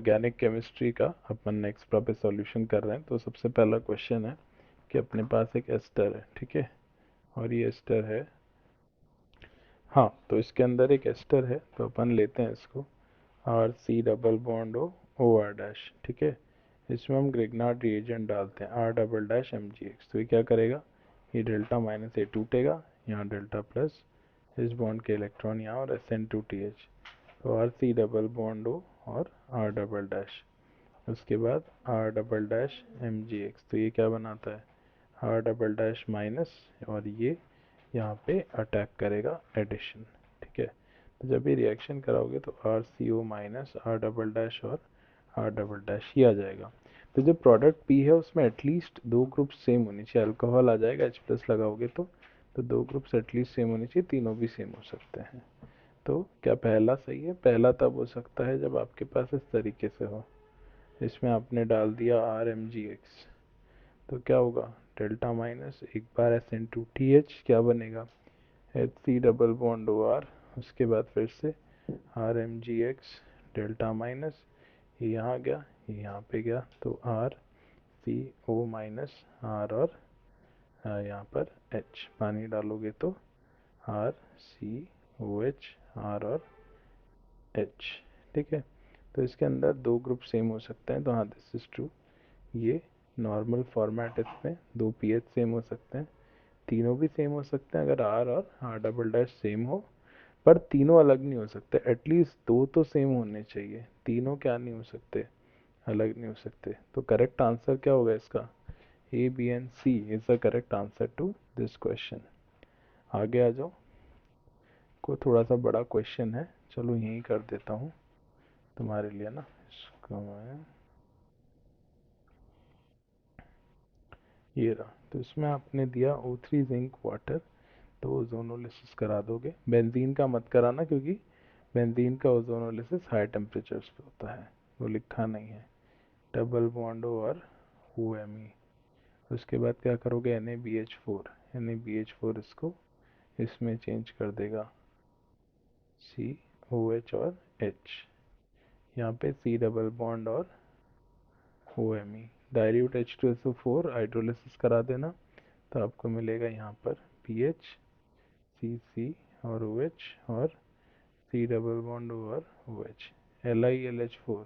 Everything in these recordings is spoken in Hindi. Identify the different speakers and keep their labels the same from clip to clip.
Speaker 1: ऑर्गेनिक केमिस्ट्री का अपन नेक्स्ट पे सॉल्यूशन कर रहे हैं। तो सबसे पहला क्वेश्चन है कि अपने पास एक एस्टर है, ठीक है, और ये एस्टर है। हाँ, तो इसके अंदर एक एस्टर है, तो अपन लेते हैं इसको R C double bond O R dash, ठीक है। इसमें हम ग्रिग्नार्ड रिएजेंट डालते हैं R double dash M G X. तो ये क्या करेगा, ये डेल्टा माइनस ए टूटेगा, यहाँ डेल्टा प्लस इस बॉन्ड के इलेक्ट्रॉन यहाँ और S N two T H. तो R C double bond O और आर डबल डैश, उसके बाद R double dash M G X. तो ये क्या बनाता है, आर डबल डैश माइनस, और ये यहाँ पे अटैक करेगा एडिशन, ठीक है। तो जब ये रिएक्शन कराओगे तो R C O minus R double dash और आर डबल डैश ही आ जाएगा। तो जो प्रोडक्ट पी है उसमें एटलीस्ट दो ग्रुप सेम होनी चाहिए। अल्कोहल आ जाएगा एच प्लस लगाओगे तो दो ग्रुप्स एटलीस्ट सेम होनी चाहिए, तीनों भी सेम हो सकते हैं। तो क्या पहला सही है? पहला तब हो सकता है जब आपके पास इस तरीके से हो, इसमें आपने डाल दिया आर एम जी एक्स। तो क्या होगा, डेल्टा माइनस एक बार S N two T H क्या बनेगा, H C double bond O R, उसके बाद फिर से R M G X delta minus, ये यहाँ गया, ये यहाँ पे गया, तो R C O minus R और यहाँ पर एच पानी डालोगे तो R C O H R और एच, ठीक है। तो इसके अंदर दो ग्रुप सेम हो सकते हैं, तो हाँ दिस इज ट्रू। ये नॉर्मल फॉर्मेट, इसमें दो पीएच सेम हो सकते हैं, तीनों भी सेम हो सकते हैं अगर आर और आर डबल डैश सेम हो, पर तीनों अलग नहीं हो सकते। एटलीस्ट दो तो सेम होने चाहिए, तीनों क्या नहीं हो सकते, अलग नहीं हो सकते। तो करेक्ट आंसर क्या होगा इसका, A B and C is the correct answer to this question. आगे आ जाओ, को थोड़ा सा बड़ा क्वेश्चन है, चलो यही कर देता हूँ तुम्हारे लिए ना। इसको मैं ये रहा, तो इसमें आपने दिया O3 जिंक वाटर, तो ओजोनोलिसिस करा दोगे। बेंजीन का मत कराना क्योंकि बेंजीन का ओजोनोलिसिस हाई टेम्परेचर्स पे होता है, वो लिखा नहीं है। डबल बॉन्ड और ओ एम ई, उसके बाद क्या करोगे, Na BH4, Na BH4 इसको इसमें चेंज कर देगा, COH और H, यहाँ पे C डबल बॉन्ड और OMe, डाइल्यूट H2SO4 हाइड्रोलिसिस करा देना, तो आपको मिलेगा यहाँ पर PH CC और OH और C डबल बॉन्ड और OH, LiLH4,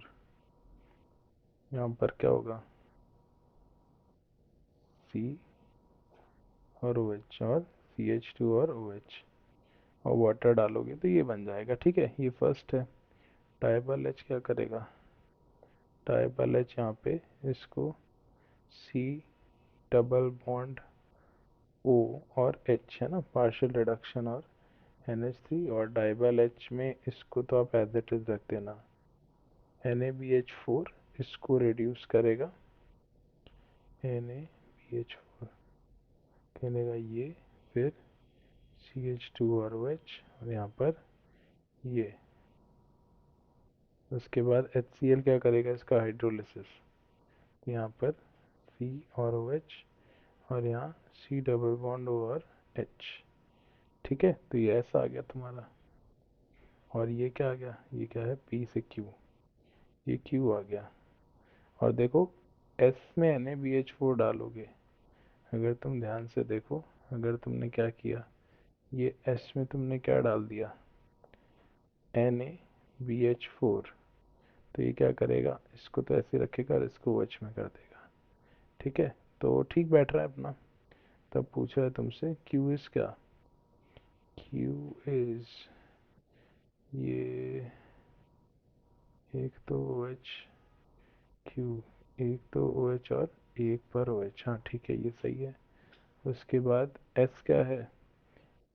Speaker 1: यहाँ पर क्या होगा, C और OH और CH2 और OH, और वाटर डालोगे तो ये बन जाएगा, ठीक है। ये फर्स्ट है। डाइबल H क्या करेगा, डाइबल H यहाँ पे इसको C डबल बॉन्ड O और H है ना, पार्शियल रिडक्शन और NH3, और डाइबल H में इसको तो आप एज इट इज रख देना, Na BH4 इसको रिड्यूस करेगा, Na BH4 कहनेगा ये, फिर CH2 और OH, और यहाँ पर ये, उसके बाद HCl क्या करेगा, इसका हाइड्रोलिसिस, यहाँ पर C और OH, और यहाँ C डबल बॉन्ड और H, ठीक है। तो ये ऐसा आ गया तुम्हारा, और ये क्या आ गया, ये क्या है, P से Q, ये Q आ गया। और देखो S में Na BH4 डालोगे, अगर तुम ध्यान से देखो, अगर तुमने क्या किया, ये S में तुमने क्या डाल दिया, Na BH4, तो ये क्या करेगा, इसको तो ऐसे रखेगा और इसको OH में कर देगा, ठीक है। तो ठीक बैठ रहा है अपना। तब पूछ रहा है तुमसे Q इज क्या, Q इज ये, एक तो OH Q, एक तो OH और एक पर OH, हाँ ठीक है, ये सही है। उसके बाद S क्या है,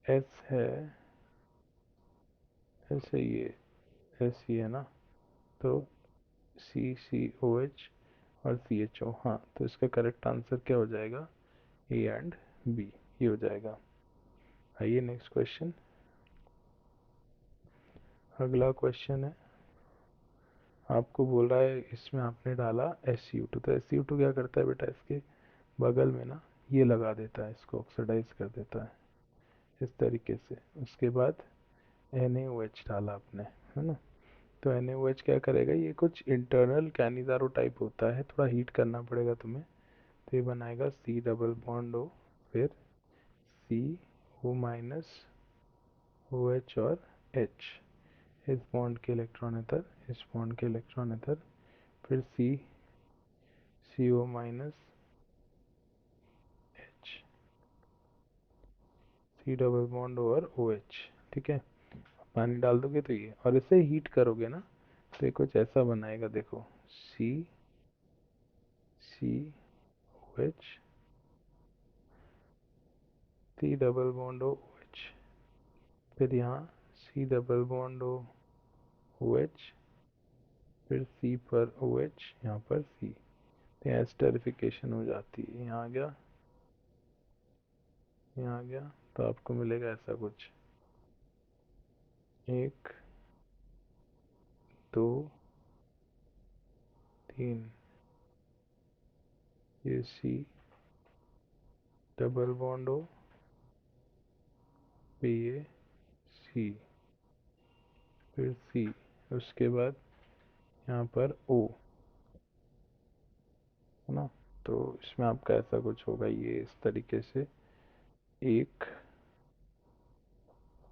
Speaker 1: S है, S है ये, S ये है ना, तो CCOH और CHO, हाँ तो इसका करेक्ट आंसर क्या हो जाएगा, A एंड B, ये हो जाएगा। आइए नेक्स्ट क्वेश्चन। अगला क्वेश्चन है, आपको बोल रहा है इसमें आपने डाला SU2, तो SU2 क्या करता है बेटा, इसके बगल में ना ये लगा देता है, इसको ऑक्सीडाइज कर देता है इस तरीके से। उसके बाद NaOH डाला आपने, है ना, तो NaOH क्या करेगा, ये कुछ इंटरनल कैनिजारो टाइप होता है, थोड़ा हीट करना पड़ेगा तुम्हें। तो ये बनाएगा C डबल बॉन्ड O, फिर CO माइनस OH और H। इस बॉन्ड के इलेक्ट्रॉन इधर, इस बॉन्ड के इलेक्ट्रॉन इधर, फिर CO minus H, C double bond और OH। ठीक है, पानी डाल दोगे तो ये, और इसे हीट करोगे ना तो ये कुछ ऐसा बनाएगा, देखो COH, C double bond OH, फिर यहाँ C डबल बॉन्ड OH, फिर C पर OH, यहाँ पर C। तो यहाँ एस्टरिफिकेशन हो जाती है, यहाँ आ गया, यहाँ आ गया। तो आपको मिलेगा ऐसा कुछ, 1 2 3, ये C डबल बॉन्ड O, फिर ये C, फिर C, उसके बाद यहाँ पर O, है ना। तो इसमें आपका ऐसा कुछ होगा, ये इस तरीके से एक,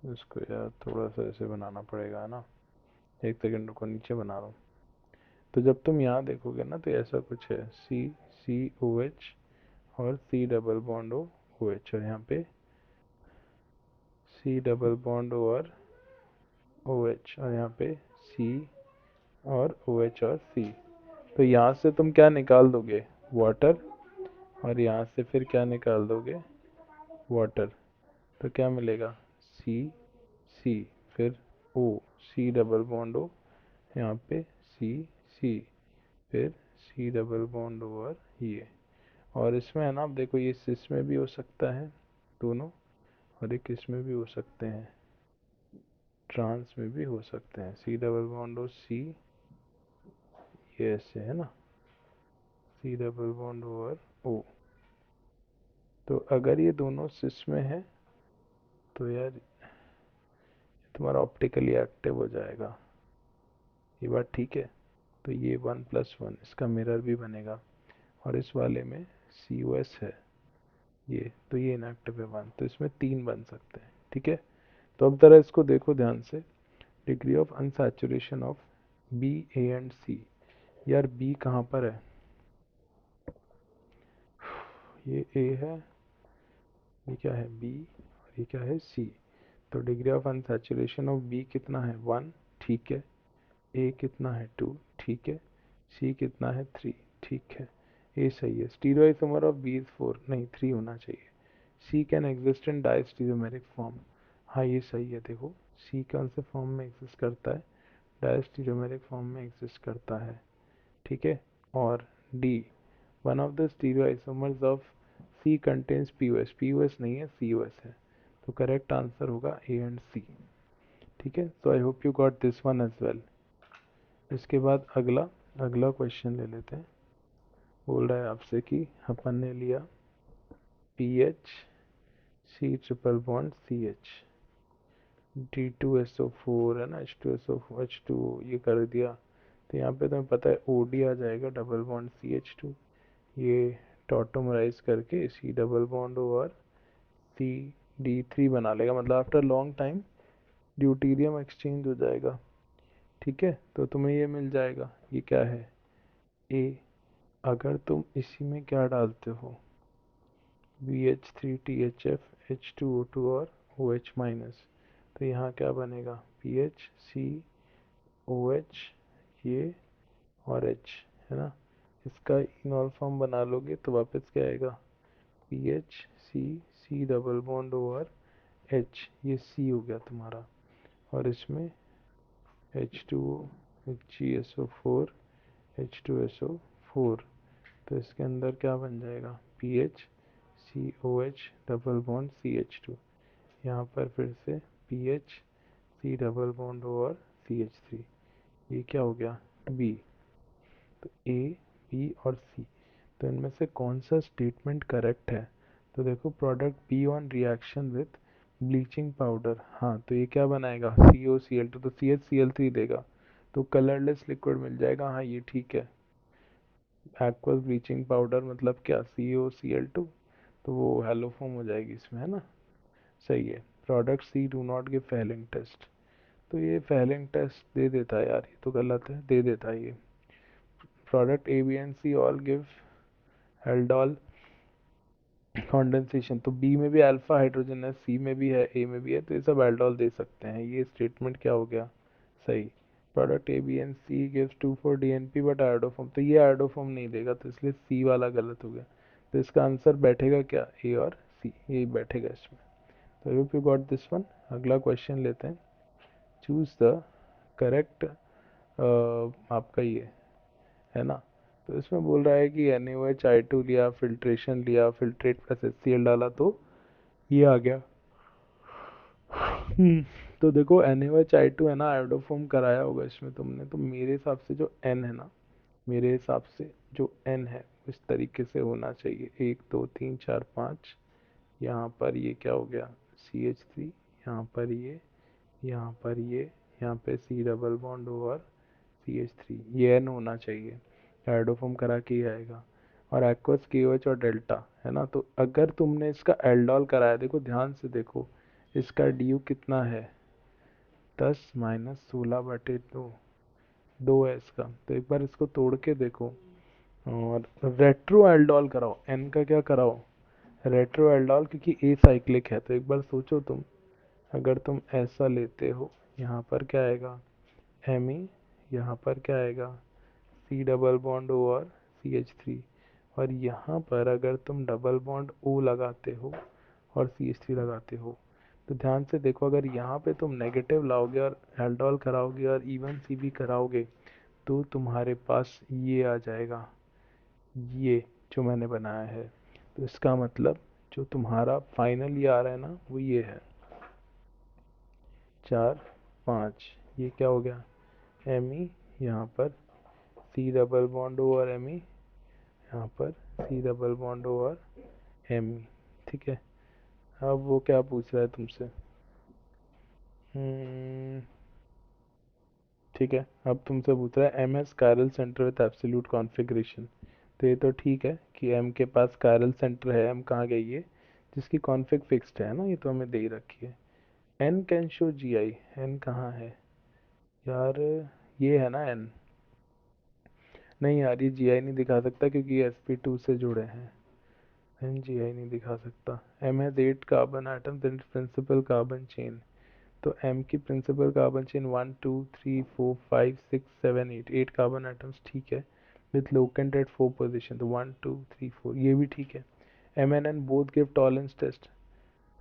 Speaker 1: इसको यार थोड़ा सा ऐसे बनाना पड़ेगा, है ना। एक सेकंड रुको, नीचे बना रहा हूँ। तो जब तुम यहाँ देखोगे ना तो ऐसा कुछ है, COH और C डबल बॉन्ड OH, और यहाँ पे C डबल बॉन्ड और OH, और यहाँ पे C और OH और C। तो यहाँ से तुम क्या निकाल दोगे, वाटर, और यहाँ से फिर क्या निकाल दोगे, वाटर। तो क्या मिलेगा, C, फिर O, C double bond O, यहाँ पे C, फिर C डबल बॉन्ड और ये। और इसमें है ना, आप देखो ये इसमें भी हो सकता है दोनों, और एक इसमें भी हो सकते हैं, ट्रांस में भी हो सकते हैं। C डबल बॉन्ड और C, ये ऐसे है ना, C डबल बॉन्ड और O। तो अगर ये दोनों सिस में है तो यार तुम्हारा ऑप्टिकली एक्टिव हो जाएगा, ये बात ठीक है। तो ये 1+1 इसका मिरर भी बनेगा, और इस वाले में COS है ये, तो ये इनएक्टिव है 1, तो इसमें 3 बन सकते हैं। ठीक है, तो अब जरा इसको देखो ध्यान से, degree of unsaturation of B, A and C। यार B कहाँ पर है, ये A है, ये क्या है B, और ये क्या है C। तो degree of unsaturation of B कितना है 1, ठीक है। A कितना है 2, ठीक है। C कितना है 3, ठीक है। A सही है। स्टीरियोइसोमर ऑफ B इज 4, नहीं 3 होना चाहिए। C can exist in diastereomeric form, हाँ ये सही है। देखो C कौन से फॉर्म में एग्जिस्ट करता है, डायस्टीरियोमेरिक फॉर्म में एग्जिस्ट करता है, ठीक है। और D, one of the stereoisomers of C contains POS, POS नहीं है COS है। तो करेक्ट आंसर होगा A एंड C। ठीक है, so I hope you got this one as well. इसके बाद अगला अगला क्वेश्चन ले लेते हैं। बोल रहा है आपसे कि अपन ने लिया PH C triple bond CH, D2SO4 है ना, H2SO2 ये कर दिया। तो यहाँ पे तुम्हें पता है OD आ जाएगा, डबल बॉन्ड CH2, ये टॉटोमराइज करके C डबल बॉन्ड और CD3 बना लेगा, मतलब after long time deuterium exchange हो जाएगा। ठीक है, तो तुम्हें ये मिल जाएगा, ये क्या है A। अगर तुम इसी में क्या डालते हो, BH3THF H2O2 और OH माइनस, तो यहाँ क्या बनेगा PHCOH, ये और H, है ना। इसका इनॉल फॉर्म बना लोगे तो वापस क्या आएगा, PHC डबल बॉन्ड और H, ये C हो गया तुम्हारा, और इसमें H2O GSO4 H2SO4। तो इसके अंदर क्या बन जाएगा, PHCOH डबल बॉन्ड CH2, यहाँ पर फिर से PHC डबल बॉन्ड और CH3, ये क्या हो गया B। तो A, B और C, तो इनमें से कौन सा स्टेटमेंट करेक्ट है। तो देखो product B on reaction with bleaching powder, हाँ तो ये क्या बनाएगा COCl2, तो CHCl3 देगा। तो कलरलेस लिक्विड मिल जाएगा। हाँ ये ठीक है। एक्वस ब्लीचिंग पाउडर मतलब क्या, COCl2, तो वो हेलोफॉर्म हो जाएगी इसमें, है ना। सही है। Product C do not give Fehling test, तो ये फेलिंग टेस्ट दे देता है यार, ये तो गलत है, दे देता है ये। Product A B and C all give aldol condensation, तो बी में भी अल्फा हाइड्रोजन है, सी में भी है, ए में भी है, तो ये सब एल्डोल दे सकते हैं। ये स्टेटमेंट क्या हो गया, सही। Product A B and C gives 2,4-DNP but iodoform, तो ये आयोडोफॉर्म नहीं देगा, तो इसलिए सी वाला गलत हो गया। तो इसका आंसर बैठेगा क्या, ए और सी, ये बैठेगा इसमें। तो I hope you got this one. अगला क्वेश्चन लेते हैं। चूज द करेक्ट, आपका ये है ना। तो इसमें बोल रहा है कि NaOH लिया, फिल्ट्रेशन लिया, फिल्ट्रेट प्लस HCl डाला, तो ये आ गया। तो देखो NaOH है ना, आयोडोफॉर्म कराया होगा इसमें तुमने, तो मेरे हिसाब से जो N है ना, मेरे हिसाब से जो N है इस तरीके से होना चाहिए, 1 2 3 4 5, यहाँ पर ये क्या हो गया, CH3, यहाँ पर ये, यहाँ पर ये, यहाँ पे C डबल बॉन्ड और CH3, ये N होना चाहिए। आयोडोफॉर्म करा के ही आएगा। और एक्वस KOH और डेल्टा है ना, तो अगर तुमने इसका एल्डोल कराया, देखो ध्यान से देखो, इसका DU कितना है, 10 - 16/2, 2 है इसका, तो एक बार इसको तोड़ के देखो। और रेट्रो एल्डोल कराओ, N का क्या कराओ, रेट्रो एल्डोल, क्योंकि ए साइक्लिक है। तो एक बार सोचो तुम, अगर तुम ऐसा लेते हो, यहाँ पर क्या आएगा, Me, यहाँ पर क्या आएगा, C डबल बॉन्ड O और CH3, और यहाँ पर अगर तुम डबल बॉन्ड O लगाते हो और CH3 लगाते हो, तो ध्यान से देखो, अगर यहाँ पे तुम नेगेटिव लाओगे और एल्डोल कराओगे और इवन सी भी कराओगे, तो तुम्हारे पास ये आ जाएगा, ये जो मैंने बनाया है। तो इसका मतलब जो तुम्हारा फाइनल ये आ रहा है ना, वो ये है 4 5, ये क्या हो गया, Me, यहाँ पर C डबल बॉन्ड O और Me, यहाँ पर C डबल बॉन्ड O और Me, ठीक है। अब वो क्या पूछ रहा है तुमसे, हम्म, ठीक है, अब तुमसे पूछ रहा है MS chiral centre with absolute configuration. तो ये तो ठीक है कि M के पास कायरल सेंटर है, M कहाँ गई है, जिसकी कॉन्फ़िग फिक्स्ड है ना, ये तो हमें दे ही रखी है। N can show GI, N कहाँ है यार, ये है ना N, नहीं यार ये GI नहीं दिखा सकता क्योंकि ये sp2 से जुड़े हैं, N GI नहीं दिखा सकता। M has 8 carbon item, then principal carbon chain, तो M की principal carbon chain 1 2 3 4 5 6 7 8, 8 carbon items, ठीक है, विथ लोकेंट एट 4 पोजिशन, तो 1 2 3 4, ये भी ठीक है। M and N both give Tollens test,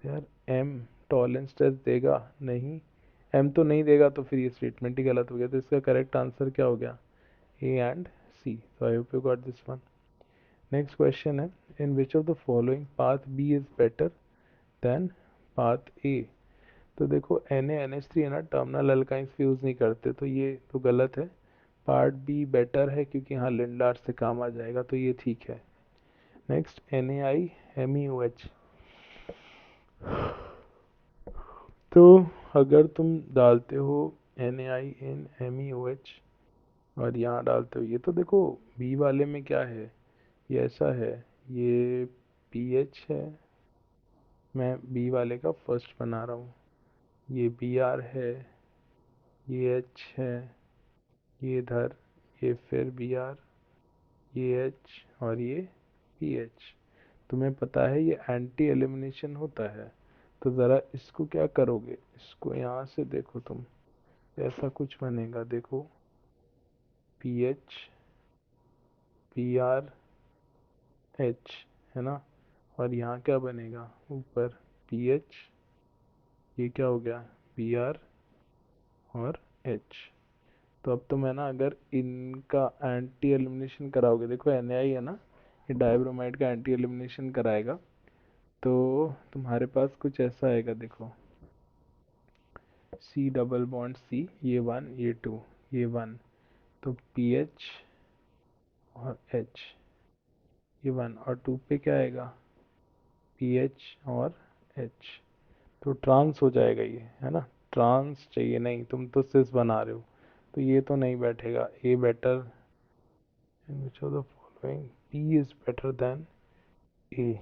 Speaker 1: यार M टॉलेंस टेस्ट देगा नहीं, M तो नहीं देगा, तो फिर ये स्टेटमेंट ही गलत हो गया। तो इसका करेक्ट आंसर क्या हो गया, A एंड C। तो I hope you got this one. Next question है, in which of the following path B is better than path A। तो देखो NaNH3 है ना, टर्मिनल अल्काइंस फ्यूज नहीं करते, तो ये तो गलत है। पार्ट बी बेटर है क्योंकि यहाँ लिंडार से काम आ जाएगा, तो ये ठीक है। नेक्स्ट NaIMeOH, तो अगर तुम डालते हो NaI इन MEOH और यहाँ डालते हो ये, तो देखो बी वाले में क्या है, ये ऐसा है, ये पीएच है, मैं बी वाले का फर्स्ट बना रहा हूँ, ये Br है, ये H है, ये इधर, ये फिर Br, ये H और ये पीएच। तुम्हें पता है ये एंटी एलिमिनेशन होता है, तो ज़रा इसको क्या करोगे, इसको यहाँ से देखो तुम, ऐसा कुछ बनेगा, देखो पीएच Br H, है ना, और यहाँ क्या बनेगा ऊपर पीएच, ये क्या हो गया Br और H। तो अब तुम है ना, अगर इनका एंटी एलिमिनेशन कराओगे, देखो Na है ना, ये डाइब्रोमाइड का एंटी एलिमिनेशन कराएगा, तो तुम्हारे पास कुछ ऐसा आएगा, देखो C डबल बॉन्ड C, ये 1 ये 2 ये 1, तो PH और H, ये 1 और 2 पे क्या आएगा PH और H, तो ट्रांस हो जाएगा ये, है ना। ट्रांस चाहिए नहीं, तुम तो सिस बना रहे हो, तो ये तो नहीं बैठेगा। A better in which of the following, B is better than A.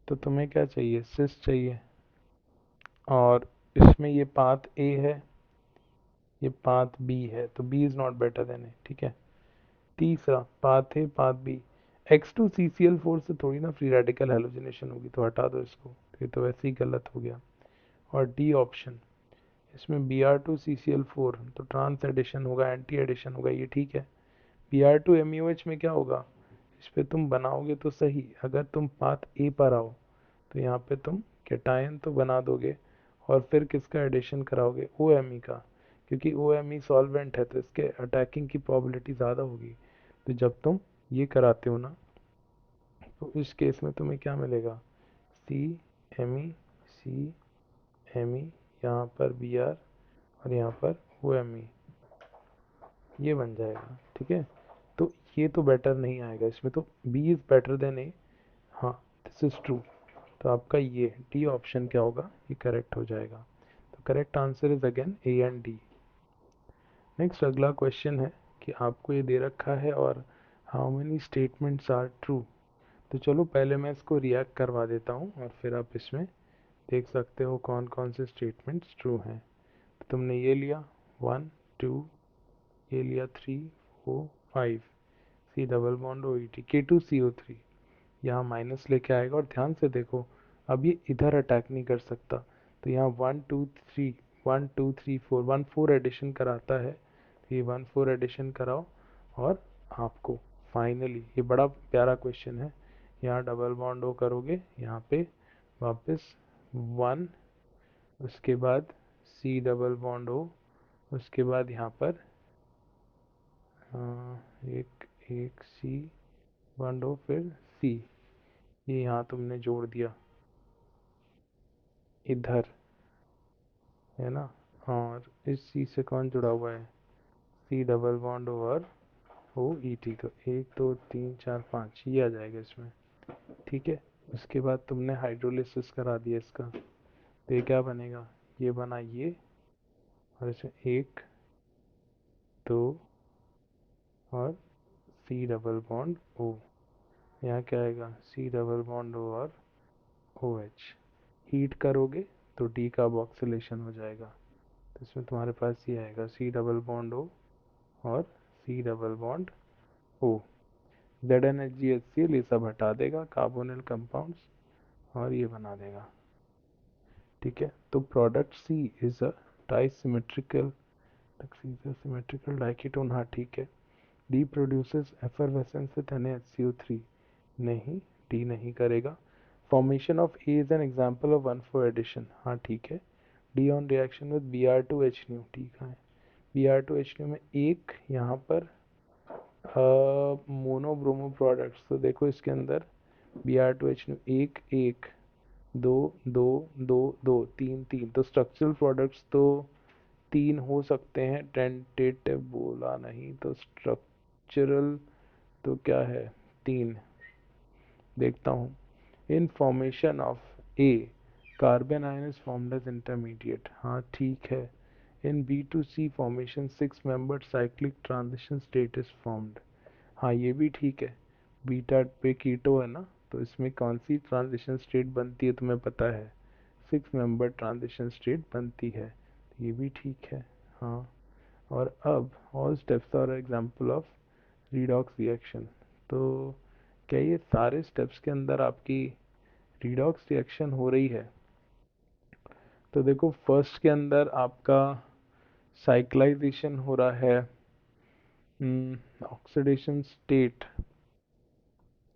Speaker 1: तो तुम्हें क्या चाहिए, सिस चाहिए, और इसमें ये पाथ ए है, ये पाथ बी है, तो B is not better than A, ठीक है। तीसरा path a path B, X2CCl4 से थोड़ी ना फ्री रेडिकल हेलोजनेशन होगी, तो हटा दो इसको, तो ये तो वैसे ही गलत हो गया। और डी ऑप्शन, इसमें Br2CCl4 तो ट्रांस एडिशन होगा, एंटी एडिशन होगा, ये ठीक है। Br2MeOH में क्या होगा, इस पे तुम बनाओगे तो सही, अगर तुम पाथ ए पर आओ तो यहाँ पे तुम कैटायन तो बना दोगे, और फिर किसका एडिशन कराओगे, OMe का, क्योंकि OMe सॉल्वेंट है तो इसके अटैकिंग की प्रोबेबिलिटी ज़्यादा होगी। तो जब तुम ये कराते हो ना, तो इस केस में तुम्हें क्या मिलेगा, CMe यहाँ पर Br और यहाँ पर OMe, ये बन जाएगा, ठीक है। तो ये तो बेटर नहीं आएगा इसमें, तो बी इज बेटर देन ए, हाँ दिस इज ट्रू। तो आपका ये डी ऑप्शन क्या होगा, ये करेक्ट हो जाएगा। तो correct answer is again A and D. Next अगला क्वेश्चन है कि आपको ये दे रखा है और how many statements are true. तो चलो पहले मैं इसको रिएक्ट करवा देता हूँ और फिर आप इसमें देख सकते हो कौन कौन से स्टेटमेंट्स ट्रू हैं। तो तुमने ये लिया 1 2, ये लिया 3 4 5, C double bond O E T K2CO3, यहाँ माइनस लेके आएगा, और ध्यान से देखो अब ये इधर अटैक नहीं कर सकता, तो यहाँ 1 2 3, 1 2 3 4, 1 4 एडिशन कराता है, तो ये 1 4 एडिशन कराओ, और आपको फाइनली ये बड़ा प्यारा क्वेश्चन है, यहाँ डबल बॉन्ड ओ करोगे, यहाँ पे वापस 1, उसके बाद सी डबल बॉन्ड ओ, उसके बाद यहाँ पर एक एक सी बॉन्ड ओ, फिर सी, ये यहाँ तुमने जोड़ दिया इधर, है ना। और इस सी से कौन जुड़ा हुआ है, सी डबल बॉन्ड और ओ ई टी, तो 1 2 3 4 5 ये आ जाएगा इसमें, ठीक है। उसके बाद तुमने हाइड्रोलिसिस करा दिया इसका, तो ये क्या बनेगा, ये बना ये, और इसमें 1 2 और सी डबल बॉन्ड ओ, यहाँ क्या आएगा, सी डबल बॉन्ड ओ और ओ एच, हीट करोगे तो डी कार्बोक्सिलेशन हो जाएगा, तो इसमें तुम्हारे पास ये आएगा सी डबल बॉन्ड ओ और C double bond O, ZnHgHCl ये सब हटा देगा कार्बोनिल कंपाउंड्स, और ये बना देगा, ठीक है। तो product C is a dissymmetrical symmetrical diketone, हाँ ठीक है। D produces effervescence with NaHCO3, नहीं, डी नहीं करेगा। Formation of A is an example of 1,4 addition, हाँ ठीक है। D on reaction with Br2HNO, ठीक है। Br2HNO में एक यहाँ पर मोनोब्रोमो प्रोडक्ट्स, तो देखो इसके अंदर Br2HNO एक एक, दो दो दो दो, तीन तीन, तो स्ट्रक्चरल प्रोडक्ट्स तो तीन हो सकते हैं, टेंटेटिव बोला नहीं, तो स्ट्रक्चरल तो क्या है, तीन। देखता हूँ, in formation of A carbon ion is formed as intermediate, हाँ ठीक है। In B2C formation 6 membered cyclic transition state is formed, हाँ ये भी ठीक है। बीटा पे कीटो है ना, तो इसमें कौन सी ट्रांजिशन स्टेट बनती है तुम्हें पता है, 6 मेंबर ट्रांजिशन स्टेट बनती है, ये भी ठीक है, हाँ। और अब all steps are example of redox reaction, तो क्या ये सारे स्टेप्स के अंदर आपकी रिडॉक्स रिएक्शन हो रही है। तो देखो फर्स्ट के अंदर आपका साइक्लाइजेशन हो रहा है, ऑक्सीडेशन स्टेट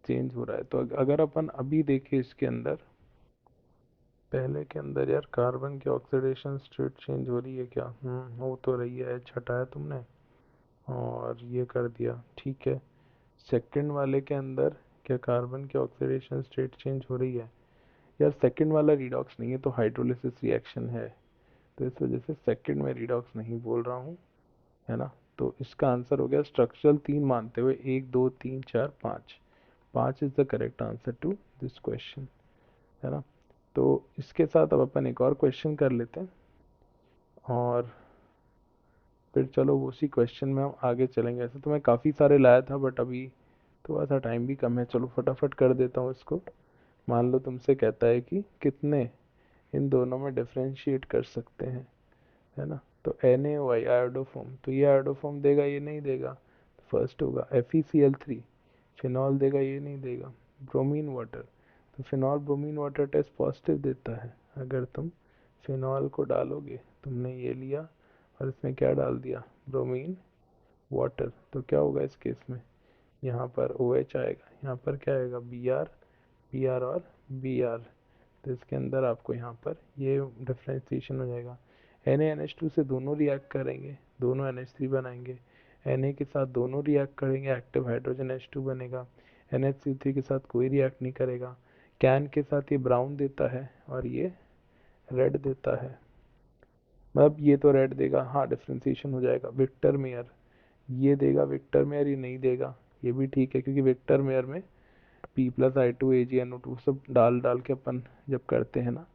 Speaker 1: चेंज हो रहा है, तो अगर अपन अभी देखें इसके अंदर, पहले के अंदर यार कार्बन की ऑक्सीडेशन स्टेट चेंज हो रही है क्या, हो तो रही है, एच हटाया तुमने और ये कर दिया, ठीक है। सेकंड वाले के अंदर क्या कार्बन की ऑक्सीडेशन स्टेट चेंज हो रही है, यार सेकंड वाला रिडॉक्स नहीं है, तो हाइड्रोलिसिस रिएक्शन है, तो इस वजह से सेकंड में रिडॉक्स नहीं बोल रहा हूँ, है ना। तो इसका आंसर हो गया स्ट्रक्चरल तीन मानते हुए 1 2 3 4 5, 5 is the correct answer to this question, है ना। तो इसके साथ अब अपन एक और क्वेश्चन कर लेते हैं, और फिर चलो उसी क्वेश्चन में हम आगे चलेंगे। ऐसे तो मैं काफ़ी सारे लाया था, बट अभी थोड़ा सा टाइम भी कम है, चलो फटाफट कर देता हूँ इसको। मान लो तुमसे कहता है कि कितने इन दोनों में डिफरेंशिएट कर सकते हैं, है ना। तो NaOI आयोडोफॉर्म, तो ये आयोडोफॉर्म देगा, ये नहीं देगा। फर्स्ट होगा FeCl3, फिनॉल देगा, ये नहीं देगा। ब्रोमीन वाटर, तो phenol bromine water test positive देता है। अगर तुम फिनॉल को डालोगे, तुमने ये लिया और इसमें क्या डाल दिया, ब्रोमीन वाटर, तो क्या होगा इस केस में, यहाँ पर OH आएगा, यहाँ पर क्या आएगा, Br और Br। तो इसके अंदर आपको यहाँ पर ये डिफ्रेंसिएशन हो जाएगा। NaNH2 से दोनों रिएक्ट करेंगे, दोनों NH3 बनाएंगे। Na के साथ दोनों रिएक्ट करेंगे, एक्टिव हाइड्रोजन H2 बनेगा। NHCl3 के साथ कोई रिएक्ट नहीं करेगा। कैन के साथ ये ब्राउन देता है और ये रेड देता है, मतलब ये तो रेड देगा, हाँ डिफ्रेंसिएशन हो जाएगा। विक्टर मेयर, ये देगा विक्टर मेयर, ये नहीं देगा, ये भी ठीक है, क्योंकि विक्टर मेयर में P+I2AgNO2 सब डाल डाल के अपन जब करते हैं ना,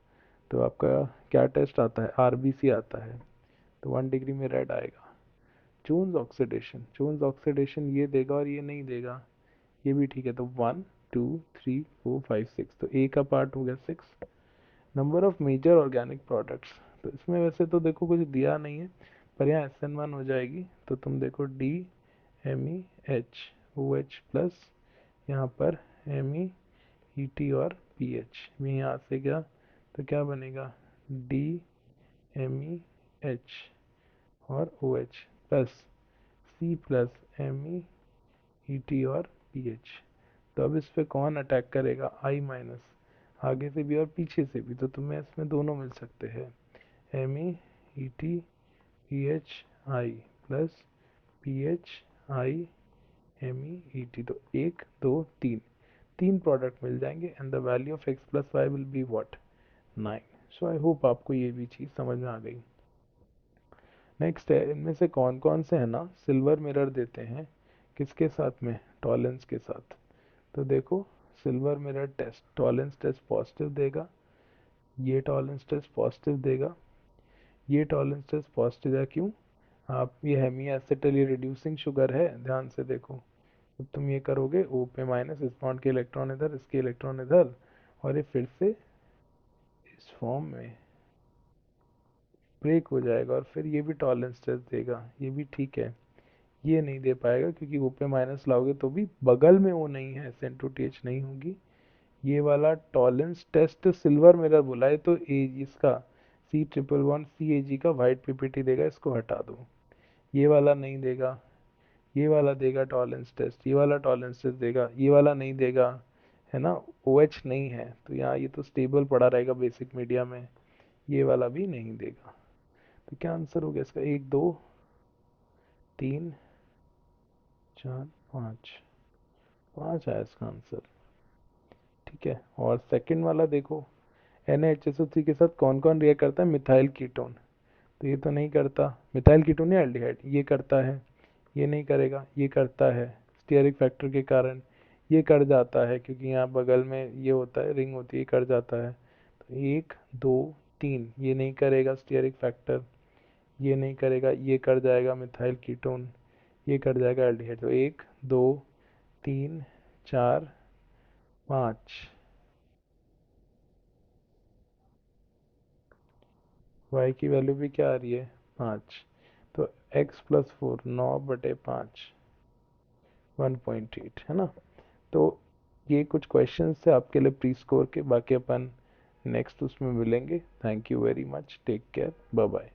Speaker 1: तो आपका क्या टेस्ट आता है, RBC आता है, तो 1 डिग्री में रेड आएगा। जोन्स ऑक्सीडेशन ये देगा और ये नहीं देगा, ये भी ठीक है। तो 1 2 3 4 5 6, तो ए का पार्ट हो गया 6। Number of major organic products, तो इसमें वैसे तो देखो कुछ दिया नहीं है, पर यहाँ SN1 हो जाएगी, तो तुम देखो DMeHOH प्लस, यहाँ पर MEET और PH भी यहाँ से गया, तो क्या बनेगा, DMeH और OH plus C plus MEET और PH। तो अब इस पे कौन अटैक करेगा, I माइनस, आगे से भी और पीछे से भी, तो तुम्हें इसमें दोनों मिल सकते हैं, MEET PHI plus PHI MEET, तो 1 2 3 तीन प्रोडक्ट मिल जाएंगे, and the value of x plus Y will be what, 9। So I hope आपको ये भी चीज़ समझ में आ गई। नेक्स्ट है, इनमें से कौन कौन से है ना सिल्वर मिरर देते हैं, किसके साथ में, टॉलेंस के साथ। तो देखो, silver mirror test, Tollens test positive देगा, ये टॉलेंस टेस्ट पॉजिटिव देगा, ये टॉलेंस टेस्ट पॉजिटिव है, क्यों, आप ये हेमी एसिटल, ये रिड्यूसिंग शुगर है, ध्यान से देखो। तो तुम ये करोगे, O पे माइनस, इस बॉन्ड के इलेक्ट्रॉन इधर, इसके इलेक्ट्रॉन इधर, और ये फिर से इस फॉर्म में ब्रेक हो जाएगा, और फिर ये भी टॉलेंस टेस्ट देगा, ये भी ठीक है। ये नहीं दे पाएगा, क्योंकि O पे माइनस लाओगे तो भी बगल में वो नहीं है, SN2TH नहीं होगी। ये वाला टॉलेंस टेस्ट सिल्वर मिरर बोला है, तो ए इसका C111CAG का वाइट PPT देगा, इसको हटा दो। ये वाला नहीं देगा, ये वाला देगा टॉलेंस टेस्ट, ये वाला टॉलेंस टेस्ट देगा, ये वाला नहीं देगा, है ना। OH नहीं है, तो यहाँ ये तो स्टेबल पड़ा रहेगा बेसिक मीडिया में, ये वाला भी नहीं देगा। तो क्या आंसर हो गया इसका, 1 2 3 4 5, 5 आया इसका आंसर, ठीक है। और सेकंड वाला देखो, NaHSO3 के साथ कौन कौन रिएक्ट करता है, मिथाइल कीटोन, तो ये तो नहीं करता, मिथाइल कीटोन या एल्डिहाइड, ये करता है, ये नहीं करेगा, ये करता है, स्टीयरिक फैक्टर के कारण ये कट जाता है, क्योंकि यहाँ बगल में ये होता है, रिंग होती है, कट जाता है। तो 1 2 3 ये नहीं करेगा स्टीयरिक फैक्टर, ये नहीं करेगा, ये कट जाएगा मिथाइल कीटोन, ये कट जाएगा एल्डिहाइड। तो 1 2 3 4 5, वाई की वैल्यू भी क्या आ रही है, 5। तो x+4 9/5 1.8, है ना। तो ये कुछ क्वेश्चंस थे आपके लिए प्री स्कोर के, बाकी अपन नेक्स्ट उसमें मिलेंगे। Thank you very much, take care, bye bye.